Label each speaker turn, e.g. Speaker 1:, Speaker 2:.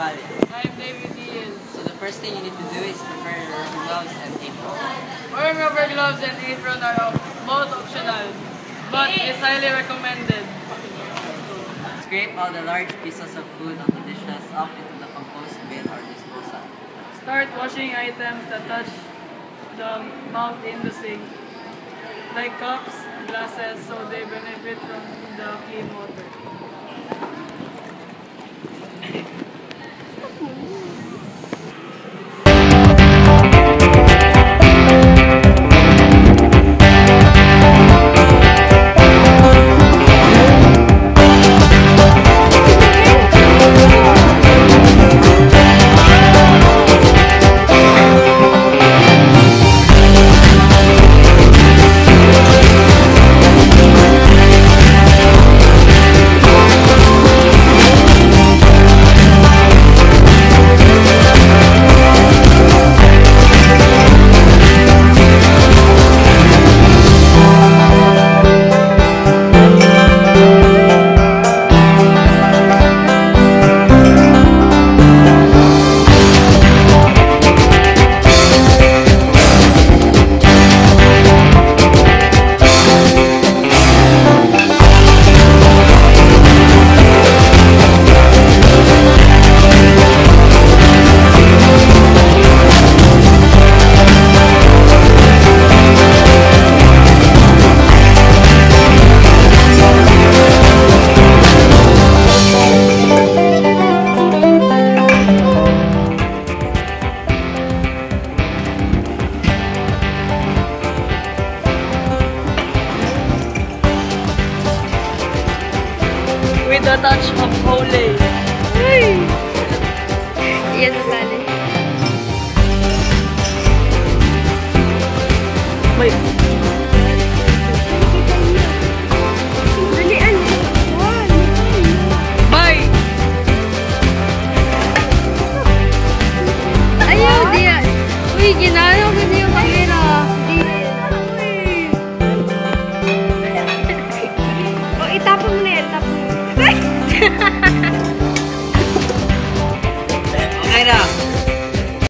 Speaker 1: Valle.
Speaker 2: I'm David Diaz.
Speaker 1: So the first thing you need to do is prepare your gloves and apron.
Speaker 2: Wearing rubber gloves and apron are both optional, but is highly recommended.
Speaker 1: Scrape all the large pieces of food on the dishes off into the compost bin or disposal.
Speaker 2: Start washing items that touch the mouth in the sink, like cups, glasses, so they benefit from the clean water.